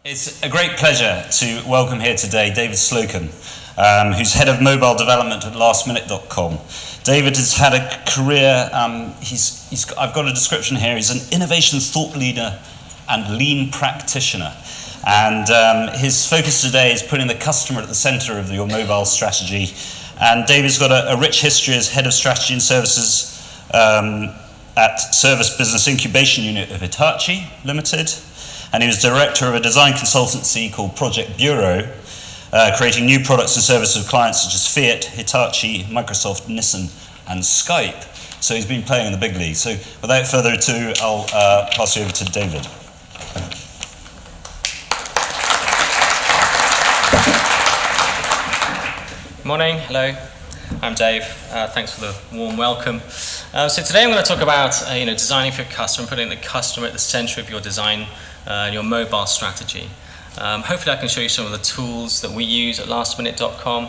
It's a great pleasure to welcome here today David Slocombe, who's head of mobile development at lastminute.com. David has had a career, I've got a description here, he's an innovation thought leader and lean practitioner. And his focus today is putting the customer at the center of your mobile strategy. And David's got a rich history as head of strategy and services at Service Business Incubation Unit of Hitachi Limited. And he was director of a design consultancy called Project Bureau, creating new products and services for clients such as Fiat, Hitachi, Microsoft, Nissan, and Skype. So he's been playing in the big league. So without further ado, I'll pass you over to David. Morning, hello, I'm Dave. Thanks for the warm welcome. So today I'm going to talk about designing for your customer, putting the customer at the center of your design and your mobile strategy. Hopefully I can show you some of the tools that we use at lastminute.com,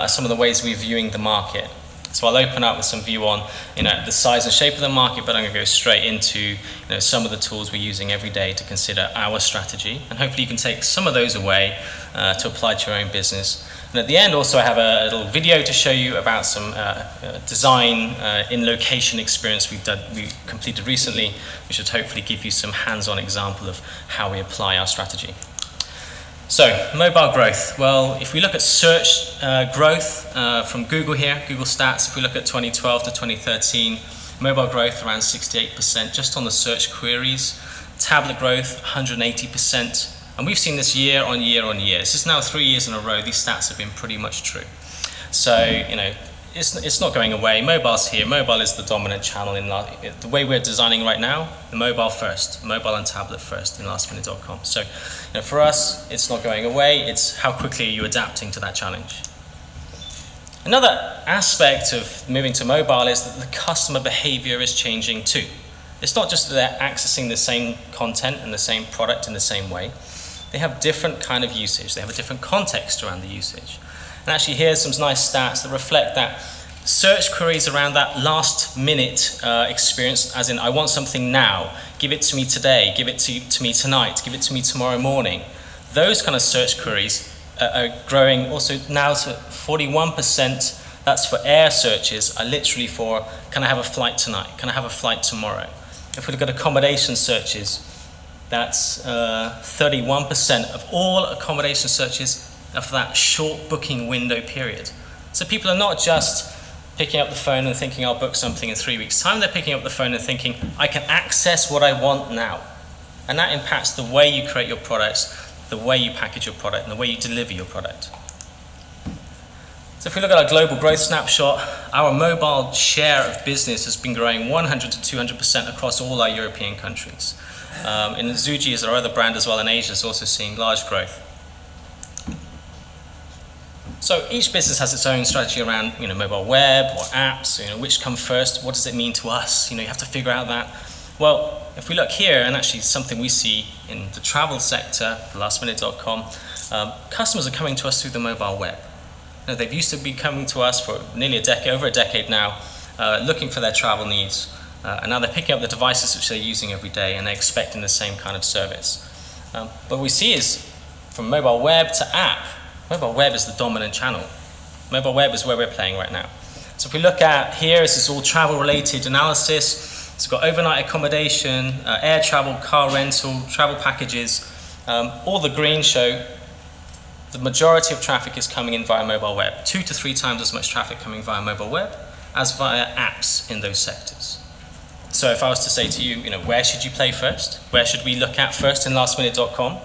some of the ways we're viewing the market. So I'll open up with some view on the size and shape of the market, but I'm going to go straight into some of the tools we're using every day to consider our strategy, and hopefully you can take some of those away to apply to your own business. And at the end also I have a little video to show you about some design in location experience we completed recently, which should hopefully give you some hands-on example of how we apply our strategy. So, mobile growth. Well, if we look at search growth from Google here, Google Stats, if we look at 2012 to 2013, mobile growth around 68% just on the search queries, tablet growth 180%, and we've seen this year on year on year. This is now 3 years in a row, these stats have been pretty much true. So, it's not going away. Mobile's here. Mobile is the dominant channel in the way we're designing right now. The mobile first, mobile and tablet first in lastminute.com. So, for us, it's not going away. It's how quickly are you adapting to that challenge. Another aspect of moving to mobile is that the customer behavior is changing too. It's not just that they're accessing the same content and the same product in the same way. They have different kind of usage. They have a different context around the usage. And actually here's some nice stats that reflect that search queries around that last minute experience, as in I want something now, give it to me today, give it to me tonight, give it to me tomorrow morning. Those kind of search queries are growing also now to 41%. That's for air searches, are literally for can I have a flight tonight, can I have a flight tomorrow. If we look at accommodation searches, that's 31% of all accommodation searches are for that short booking window period. So people are not just picking up the phone and thinking I'll book something in 3 weeks' time, they're picking up the phone and thinking I can access what I want now. And that impacts the way you create your products, the way you package your product, and the way you deliver your product. So if we look at our global growth snapshot, our mobile share of business has been growing 100 to 200% across all our European countries. In Zuji is our other brand as well in Asia is also seeing large growth. So each business has its own strategy around mobile web or apps, which come first, what does it mean to us? You have to figure out that. Well, if we look here, and actually something we see in the travel sector, lastminute.com, customers are coming to us through the mobile web. They've used to be coming to us for nearly a decade, over a decade now, looking for their travel needs. And now they're picking up the devices which they're using every day and they're expecting the same kind of service. But what we see is from mobile web to app, mobile web is the dominant channel. Mobile web is where we're playing right now. So if we look at here, this is all travel related analysis. It's got overnight accommodation, air travel, car rental, travel packages. All the green show the majority of traffic is coming in via mobile web. 2 to 3 times as much traffic coming via mobile web as via apps in those sectors. So if I was to say to you, where should you play first? Where should we look at first in lastminute.com?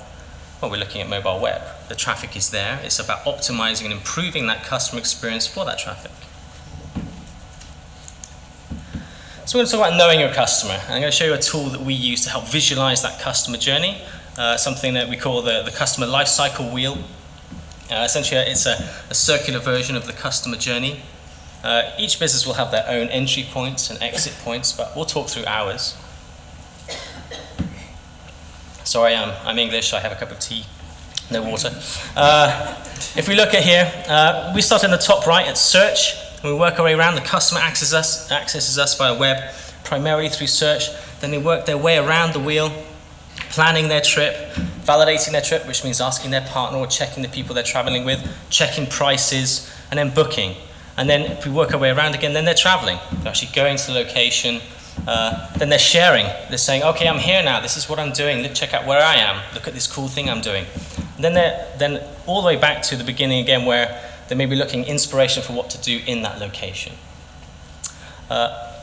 Well, we're looking at mobile web. The traffic is there. It's about optimizing and improving that customer experience for that traffic. So we're going to talk about knowing your customer. And I'm going to show you a tool that we use to help visualize that customer journey, something that we call the customer lifecycle wheel. Essentially, it's a circular version of the customer journey. Each business will have their own entry points and exit points, but we'll talk through ours. Sorry, I'm English, I have a cup of tea, no water. If we look at here, we start in the top right at search, and we work our way around. The customer accesses us via web, primarily through search. Then they work their way around the wheel, planning their trip, validating their trip, which means asking their partner or checking the people they're traveling with, checking prices, and then booking. And then if we work our way around again, then they're traveling. They're actually going to the location. Then they're sharing. They're saying, okay, I'm here now. This is what I'm doing. Look, check out where I am. Look at this cool thing I'm doing. And then all the way back to the beginning again, where they may be looking inspiration for what to do in that location.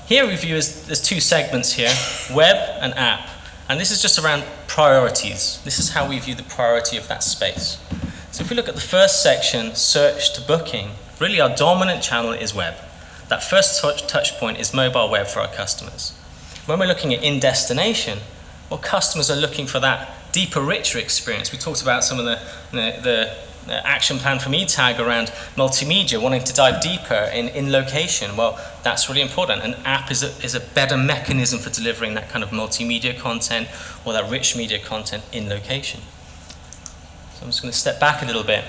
Here we view there's two segments here, web and app. And this is just around priorities. This is how we view the priority of that space. So if we look at the first section, search to booking, really our dominant channel is web. That first touch point is mobile web for our customers. When we're looking at in-destination, well, customers are looking for that deeper, richer experience. We talked about some of the action plan from eTag around multimedia, wanting to dive deeper in location. Well, that's really important. An app is a better mechanism for delivering that kind of multimedia content or that rich media content in location. So I'm just going to step back a little bit.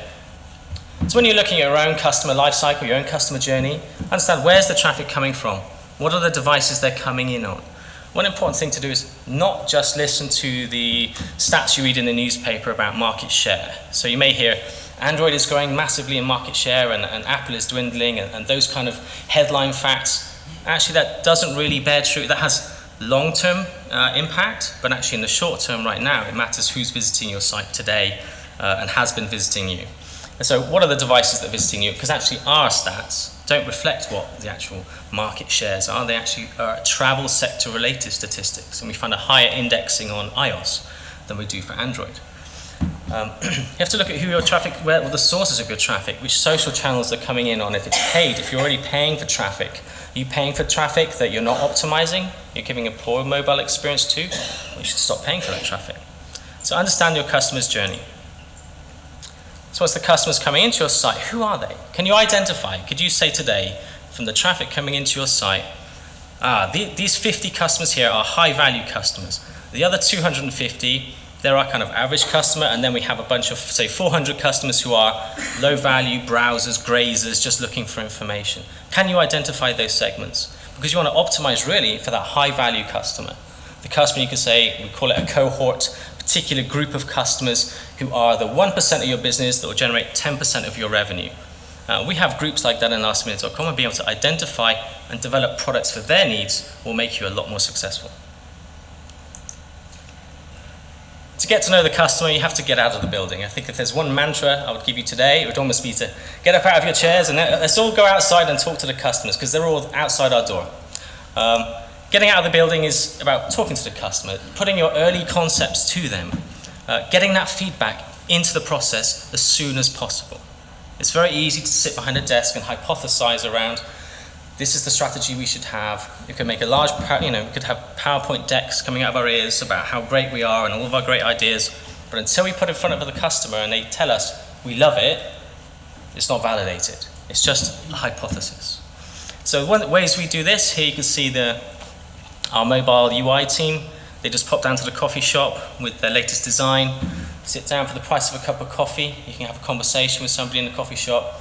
So when you're looking at your own customer lifecycle, your own customer journey, understand where's the traffic coming from? What are the devices they're coming in on? One important thing to do is not just listen to the stats you read in the newspaper about market share. So you may hear Android is growing massively in market share and Apple is dwindling and those kind of headline facts. Actually, that doesn't really bear true. That has long-term impact, but actually in the short term right now, it matters who's visiting your site today and has been visiting you. And so what are the devices that are visiting you? Because actually our stats don't reflect what the actual market shares are. They actually are travel sector related statistics, and we find a higher indexing on iOS than we do for Android. You have to look at who your traffic, where the sources of your traffic, which social channels they're coming in on. If it's paid, if you're already paying for traffic, are you paying for traffic that you're not optimizing? You're giving a poor mobile experience to? Well, you should stop paying for that traffic. So understand your customer's journey. So once the customer's coming into your site, who are they? Can you identify? Could you say today, from the traffic coming into your site, these 50 customers here are high-value customers. The other 250, they're our kind of average customer, and then we have a bunch of, say, 400 customers who are low-value browsers, grazers, just looking for information. Can you identify those segments? Because you want to optimize really for that high-value customer. The customer, you could say, we call it a cohort, particular group of customers who are the 1% of your business that will generate 10% of your revenue. We have groups like that in lastminute.com, and being able to identify and develop products for their needs will make you a lot more successful. To get to know the customer, you have to get out of the building. I think if there's one mantra I would give you today, it would almost be to get up out of your chairs and let's all go outside and talk to the customers, because they're all outside our door. Getting out of the building is about talking to the customer, putting your early concepts to them, getting that feedback into the process as soon as possible. It's very easy to sit behind a desk and hypothesize around, this is the strategy we should have. You could make a large, we could have PowerPoint decks coming out of our ears about how great we are and all of our great ideas, but until we put it in front of the customer and they tell us we love it, it's not validated. It's just a hypothesis. So one of the ways we do this, here you can see our mobile UI team. They just pop down to the coffee shop with their latest design, sit down for the price of a cup of coffee. You can have a conversation with somebody in the coffee shop,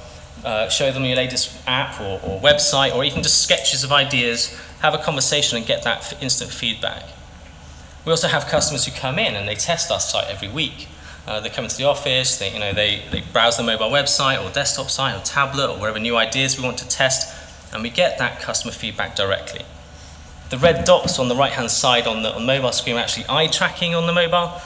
show them your latest app or website, or even just sketches of ideas, have a conversation and get that instant feedback. We also have customers who come in and they test our site every week. They come into the office, they browse the mobile website or desktop site or tablet or whatever new ideas we want to test, and we get that customer feedback directly. The red dots on the right-hand side on the mobile screen are actually eye tracking on the mobile.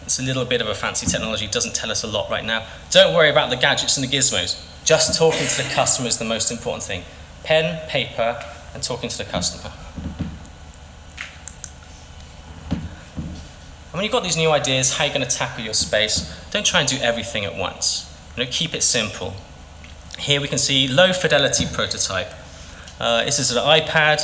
It's a little bit of a fancy technology, doesn't tell us a lot right now. Don't worry about the gadgets and the gizmos. Just talking to the customer is the most important thing. Pen, paper, and talking to the customer. And when you've got these new ideas, how you're going to tackle your space, don't try and do everything at once. Keep it simple. Here we can see low fidelity prototype. This is an iPad,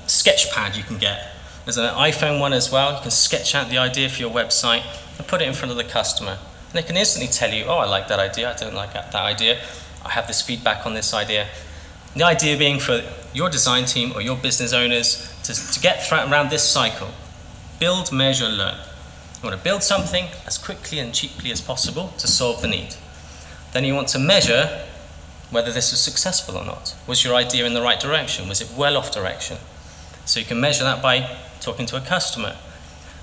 sketchpad you can get. There's an iPhone one as well. You can sketch out the idea for your website and put it in front of the customer. And they can instantly tell you, oh, I like that idea, I don't like that idea, I have this feedback on this idea. The idea being for your design team or your business owners to get around this cycle. Build, measure, learn. You want to build something as quickly and cheaply as possible to solve the need. Then you want to measure whether this was successful or not. Was your idea in the right direction? Was it well off direction? So you can measure that by talking to a customer.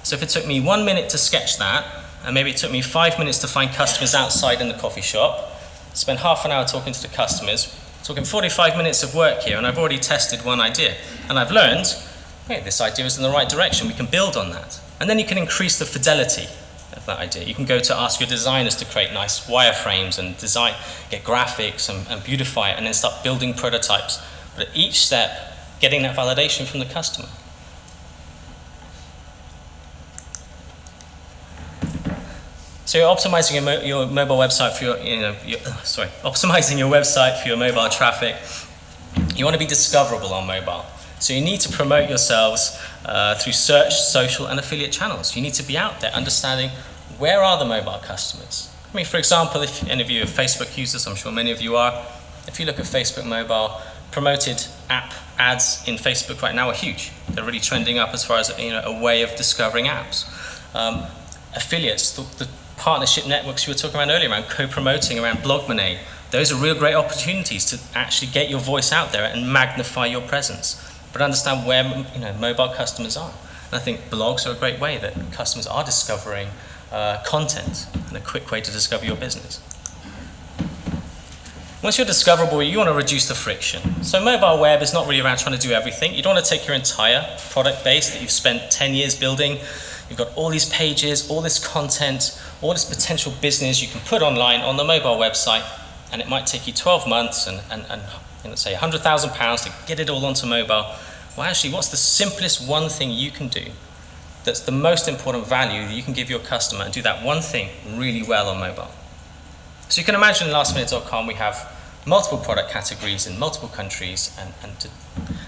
So if it took me 1 minute to sketch that, and maybe it took me 5 minutes to find customers outside in the coffee shop, spend half an hour talking to the customers, talking 45 minutes of work here, and I've already tested one idea. And I've learned, hey, this idea is in the right direction, we can build on that. And then you can increase the fidelity of that idea. You can go to ask your designers to create nice wireframes and design, get graphics and beautify it, and then start building prototypes. But at each step, getting that validation from the customer. So you're optimizing your mobile website for optimizing your website for your mobile traffic. You want to be discoverable on mobile. So you need to promote yourselves through search, social, and affiliate channels. You need to be out there understanding where are the mobile customers. I mean, for example, if any of you are Facebook users, I'm sure many of you are, if you look at Facebook mobile, promoted app ads in Facebook right now are huge. They're really trending up as far as a way of discovering apps. Affiliates, the partnership networks you were talking about earlier around co-promoting, around Blog Money, those are real great opportunities to actually get your voice out there and magnify your presence. But understand where mobile customers are. And I think blogs are a great way that customers are discovering content and a quick way to discover your business. Once you're discoverable, you want to reduce the friction. So mobile web is not really around trying to do everything. You don't want to take your entire product base that you've spent 10 years building. You've got all these pages, all this content, all this potential business you can put online on the mobile website, and it might take you 12 months and say £100,000 to get it all onto mobile. Well, actually, what's the simplest one thing you can do that's the most important value that you can give your customer and do that one thing really well on mobile? So you can imagine in lastminute.com we have multiple product categories in multiple countries, and to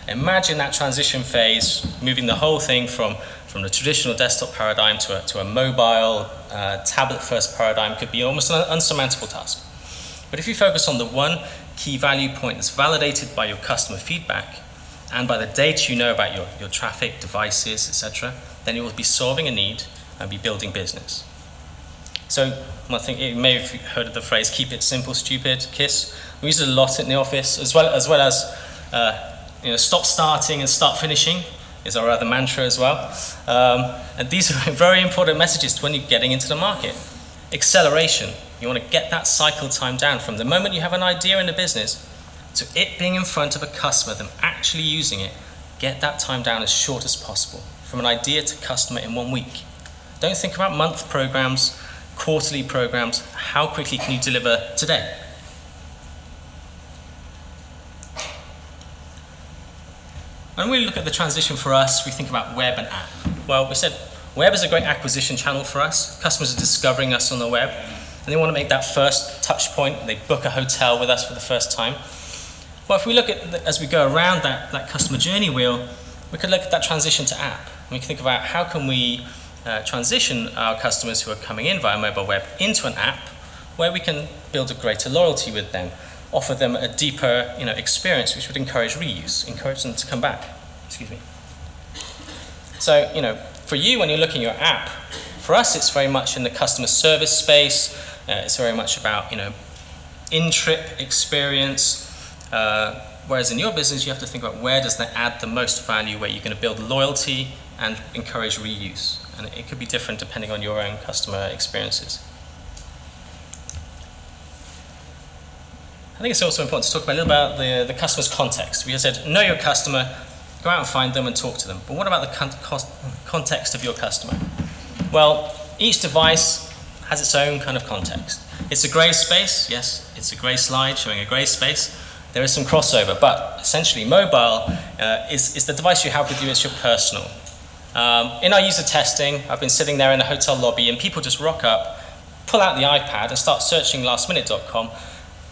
imagine that transition phase, moving the whole thing from the traditional desktop paradigm to a mobile tablet-first paradigm could be almost an unsurmountable task. But if you focus on the one key value point that's validated by your customer feedback and by the data you know about your traffic, devices, etc., then you will be solving a need and be building business. So I think you may have heard of the phrase, keep it simple, stupid, KISS. We use it a lot in the office, as well as stop starting and start finishing is our other mantra as well. And these are very important messages to when you're getting into the market. Acceleration. You want to get that cycle time down from the moment you have an idea in the business to it being in front of a customer, them actually using it. Get that time down as short as possible, from an idea to customer in 1 week. Don't think about month programs, quarterly programs. How quickly can you deliver today? When we look at the transition for us, we think about web and app. Well, we said web is a great acquisition channel for us. Customers are discovering us on the web, and they want to make that first touch point. They book a hotel with us for the first time. Well, if we look at, as we go around that customer journey wheel, we could look at that transition to app. And we can think about how can we transition our customers who are coming in via mobile web into an app where we can build a greater loyalty with them, offer them a deeper experience which would encourage reuse, encourage them to come back. Excuse me. So, for you when you're looking at your app, for us it's very much in the customer service space. It's very much about in-trip experience. Whereas in your business you have to think about where does that add the most value, where you're going to build loyalty and encourage reuse. And it could be different depending on your own customer experiences. I think it's also important to talk about a little about the customer's context. We said, know your customer, go out and find them and talk to them. But what about the context of your customer? Well, each device has its own kind of context. It's a grey space, yes, it's a grey slide showing a grey space. There is some crossover, but essentially mobile is the device you have with you as your personal. In our user testing, I've been sitting there in a hotel lobby and people just rock up, pull out the iPad and start searching lastminute.com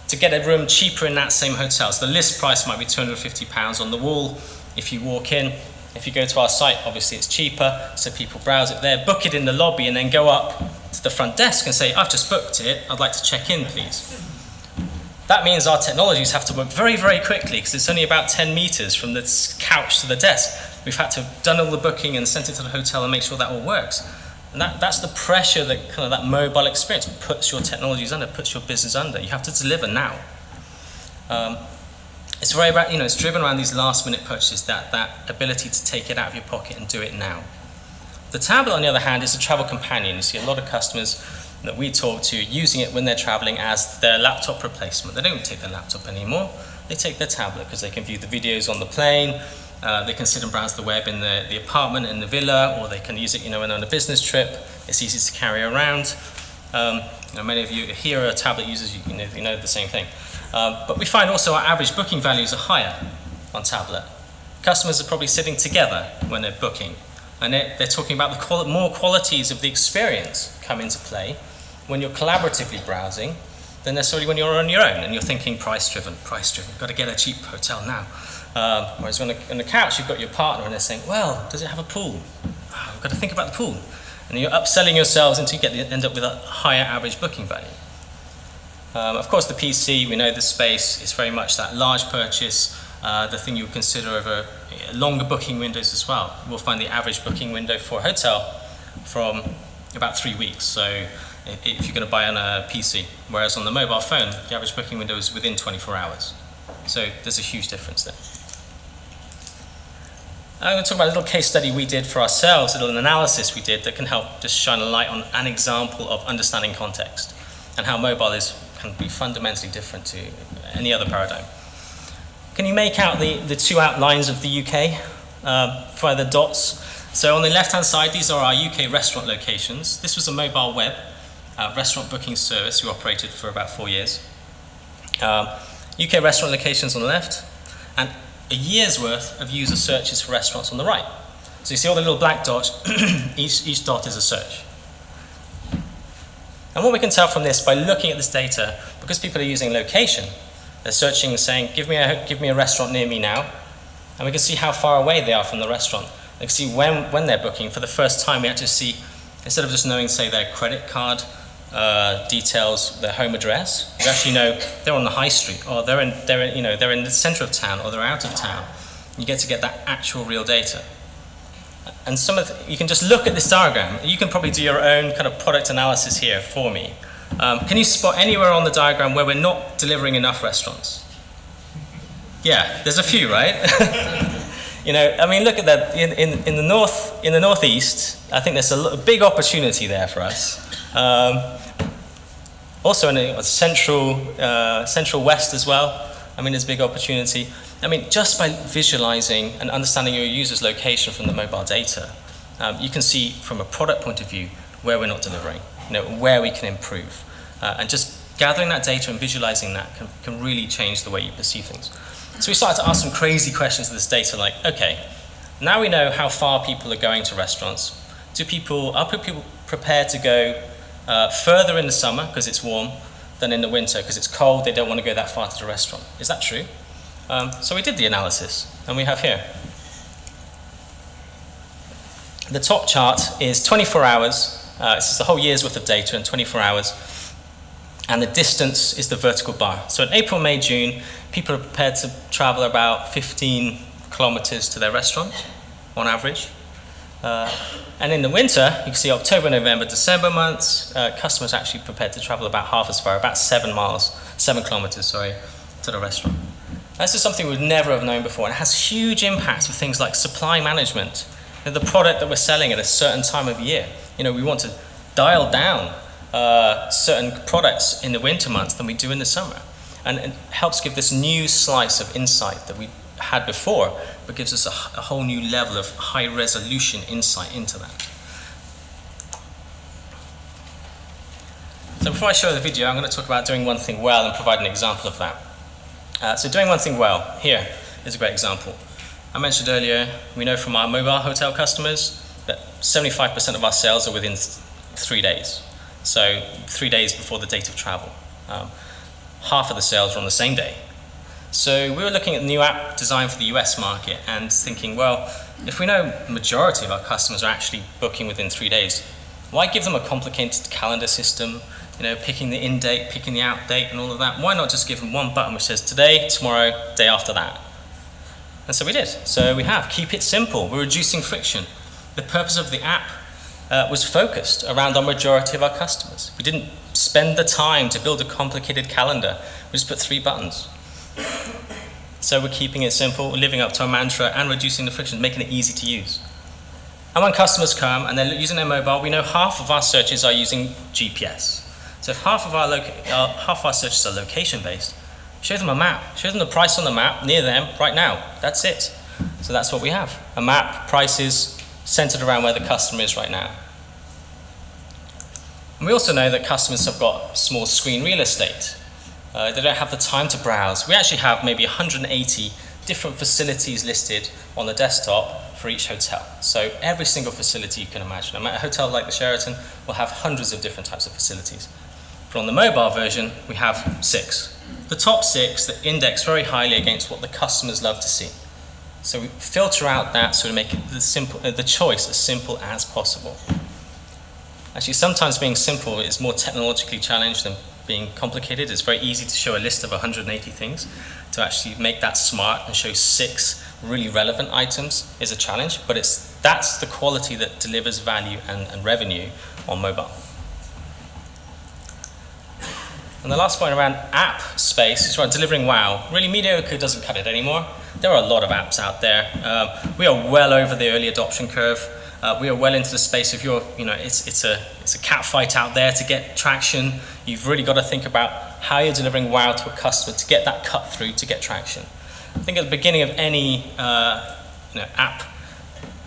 to get a room cheaper in that same hotel. So the list price might be £250 on the wall if you walk in. If you go to our site, obviously it's cheaper, so people browse it there, book it in the lobby and then go up to the front desk and say, I've just booked it, I'd like to check in please. That means our technologies have to work very, very quickly because it's only about 10 meters from the couch to the desk. We've had to have done all the booking and sent it to the hotel and make sure that all works. And that's the pressure that kind of that mobile experience puts your technologies under, puts your business under. You have to deliver now. It's very about, it's driven around these last minute purchases, that ability to take it out of your pocket and do it now. The tablet, on the other hand, is a travel companion. You see a lot of customers that we talk to using it when they're traveling as their laptop replacement. They don't take their laptop anymore. They take their tablet because they can view the videos on the plane, they can sit and browse the web in the apartment, in the villa, or they can use it, when on a business trip. It's easy to carry around. Many of you here are tablet users, you know the same thing. But we find also our average booking values are higher on tablet. Customers are probably sitting together when they're booking, and they're talking about the more qualities of the experience come into play when you're collaboratively browsing than necessarily when you're on your own and you're thinking price-driven, got to get a cheap hotel now. Whereas on the couch, you've got your partner and they're saying, well, does it have a pool? Oh, I've got to think about the pool. And you're upselling yourselves until you end up with a higher average booking value. Of course, the PC, we know the space is very much that large purchase, the thing you would consider over longer booking windows as well. We'll find the average booking window for a hotel from about 3 weeks. So if you're going to buy on a PC, whereas on the mobile phone, the average booking window is within 24 hours. So there's a huge difference there. I'm going to talk about a little case study we did for ourselves, a little analysis we did that can help just shine a light on an example of understanding context and how mobile can be fundamentally different to any other paradigm. Can you make out the two outlines of the UK via the dots? So on the left-hand side, these are our UK restaurant locations. This was a mobile web restaurant booking service we operated for about 4 years. UK restaurant locations on the left, and a year's worth of user searches for restaurants on the right. So you see all the little black dots, each dot is a search. And what we can tell from this by looking at this data, because people are using location, they're searching and saying, give me a restaurant near me now, and we can see how far away they are from the restaurant. We can see when they're booking. For the first time, we actually see, instead of just knowing, say, their credit card details, their home address, we actually know they're on the high street, or they're in the center of town, or they're out of town. You get that actual real data. And you can just look at this diagram. You can probably do your own kind of product analysis here for me. Can you spot anywhere on the diagram where we're not delivering enough restaurants? Yeah, there's a few, right? Look at that. In the northeast, I think there's a big opportunity there for us. Also in the central west as well, there's a big opportunity. Just by visualizing and understanding your user's location from the mobile data, you can see from a product point of view where we're not delivering, where we can improve. And just gathering that data and visualizing that can really change the way you perceive things. So we started to ask some crazy questions of this data, like, okay, now we know how far people are going to restaurants. Are people prepared to go further in the summer because it's warm than in the winter because it's cold, they don't want to go that far to the restaurant? Is that true? So we did the analysis, and we have here. The top chart is 24 hours. This is the whole year's worth of data in 24 hours. And the distance is the vertical bar. So in April, May, June, people are prepared to travel about 15 kilometers to their restaurant on average. And in the winter, you can see October, November, December months, customers are actually prepared to travel about half as far, about 7 kilometers, to the restaurant. This is something we'd never have known before, and it has huge impacts for things like supply management. The product that we're selling at a certain time of year. We want to dial down certain products in the winter months than we do in the summer. And it helps give this new slice of insight that we had before, but gives us a whole new level of high-resolution insight into that. So before I show the video, I'm going to talk about doing one thing well and provide an example of that. So doing one thing well, here is a great example. I mentioned earlier, we know from our mobile hotel customers that 75% of our sales are within 3 days. So 3 days before the date of travel. Half of the sales are on the same day. So we were looking at the new app designed for the US market and thinking, well, if we know the majority of our customers are actually booking within 3 days, why give them a complicated calendar system, picking the in date, picking the out date and all of that? Why not just give them one button which says today, tomorrow, day after that? And so we did. So we have. Keep it simple. We're reducing friction. The purpose of the app was focused around our majority of our customers. We didn't spend the time to build a complicated calendar. We just put 3 buttons. So we're keeping it simple, living up to our mantra and reducing the friction, making it easy to use. And when customers come and they're using their mobile, we know half of our searches are using GPS. So if half of our searches are location-based, show them a map. Show them the price on the map near them right now. That's it. So that's what we have. A map, prices, centered around where the customer is right now. And we also know that customers have got small screen real estate. They don't have the time to browse. We actually have maybe 180 different facilities listed on the desktop for each hotel. So every single facility you can imagine. A hotel like the Sheraton will have hundreds of different types of facilities. But on the mobile version, we have 6. The top 6 that index very highly against what the customers love to see. So we filter out that so to make the choice as simple as possible. Actually, sometimes being simple is more technologically challenged than being complicated. It's very easy to show a list of 180 things. To actually make that smart and show 6 really relevant items is a challenge, but that's the quality that delivers value and revenue on mobile. And the last point around app space is around delivering wow. Really, mediocre doesn't cut it anymore. There are a lot of apps out there. We are well over the early adoption curve. We are well into the space of it's a cat fight out there to get traction. You've really got to think about how you're delivering wow to a customer to get that cut through, to get traction. I think at the beginning of any app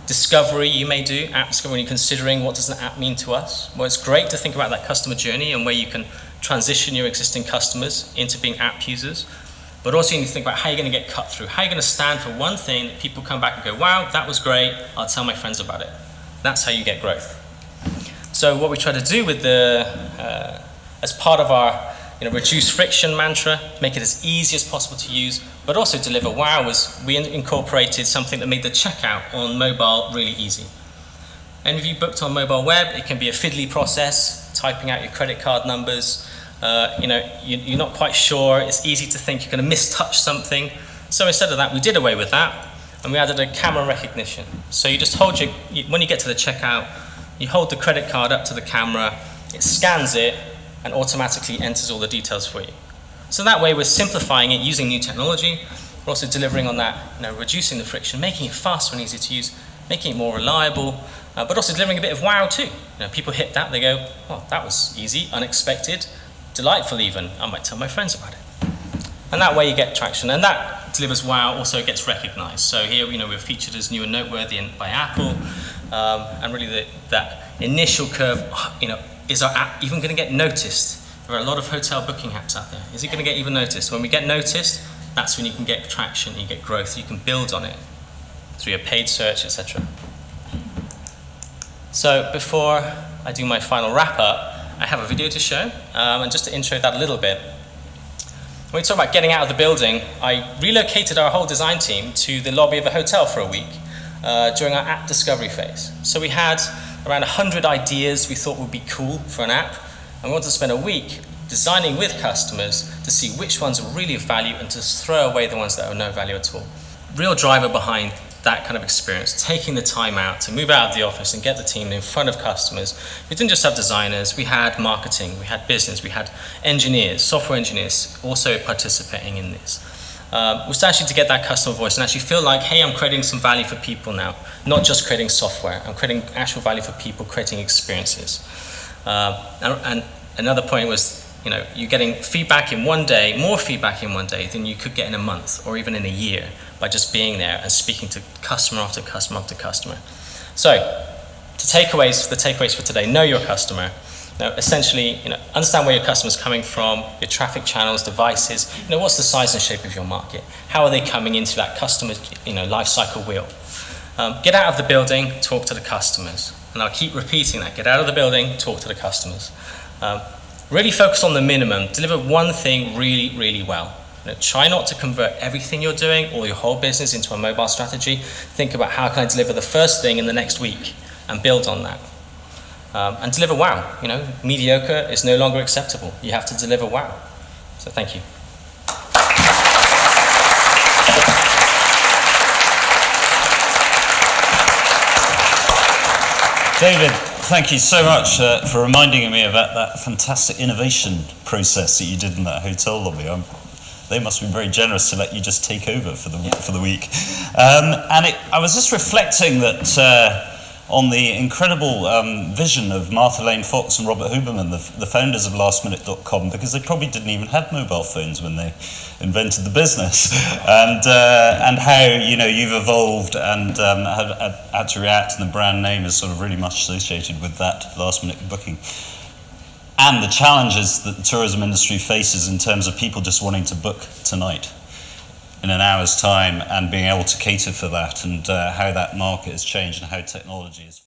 discovery you may do, app discovery, when you're considering what does an app mean to us, well, it's great to think about that customer journey and where you can transition your existing customers into being app users. But also you need to think about how you're going to get cut through, how you're going to stand for one thing that people come back and go, wow, that was great, I'll tell my friends about it. That's how you get growth. So what we try to do with as part of our reduce friction mantra, make it as easy as possible to use, but also deliver wow, was we incorporated something that made the checkout on mobile really easy. And if you booked on mobile web, it can be a fiddly process, typing out your credit card numbers. You're not quite sure. It's easy to think you're going to mistouch something. So instead of that, we did away with that, and we added a camera recognition. So you just hold when you get to the checkout, you hold the credit card up to the camera, it scans it, and automatically enters all the details for you. So that way, we're simplifying it using new technology. We're also delivering on that, reducing the friction, making it faster and easier to use, making it more reliable, but also delivering a bit of wow too. People hit that, they go, oh, that was easy, unexpected, delightful even. I might tell my friends about it. And that way you get traction. And that delivers wow, also gets recognized. So here, we're featured as new and noteworthy by Apple. And really that initial curve, is our app even going to get noticed? There are a lot of hotel booking apps out there. Is it going to get even noticed? When we get noticed, that's when you can get traction, you get growth, you can build on it through your paid search, etc. So before I do my final wrap up, I have a video to show, and just to intro that a little bit. When we talk about getting out of the building, I relocated our whole design team to the lobby of a hotel for a week during our app discovery phase. So we had around 100 ideas we thought would be cool for an app, and we wanted to spend a week designing with customers to see which ones are really of value and to throw away the ones that are no value at all. Real driver behind that kind of experience, taking the time out to move out of the office and get the team in front of customers. We didn't just have designers, we had marketing, we had business, we had engineers, software engineers also participating in this. Was actually to get that customer voice and actually feel like, hey, I'm creating some value for people now, not just creating software, I'm creating actual value for people, creating experiences. And another point was, you're getting feedback in one day, more feedback in one day than you could get in a month or even in a year by just being there and speaking to customer after customer after customer. So, the takeaways for today: know your customer. Essentially, understand where your customer's coming from, your traffic channels, devices. What's the size and shape of your market? How are they coming into that customer, life cycle wheel? Get out of the building, talk to the customers, and I'll keep repeating that. Get out of the building, talk to the customers. Really focus on the minimum. Deliver one thing really, really well. Try not to convert everything you're doing or your whole business into a mobile strategy. Think about how can I deliver the first thing in the next week and build on that. And deliver wow. Mediocre is no longer acceptable. You have to deliver wow. So thank you. David, thank you so much for reminding me about that fantastic innovation process that you did in that hotel lobby. They must have been very generous to let you just take over for the week. I was just reflecting that on the incredible vision of Martha Lane Fox and Robert Huberman, the founders of lastminute.com, because they probably didn't even have mobile phones when they invented the business, and how you've evolved and had to react, and the brand name is sort of really much associated with that last minute booking. And the challenges that the tourism industry faces in terms of people just wanting to book tonight in an hour's time and being able to cater for that, and how that market has changed and how technology is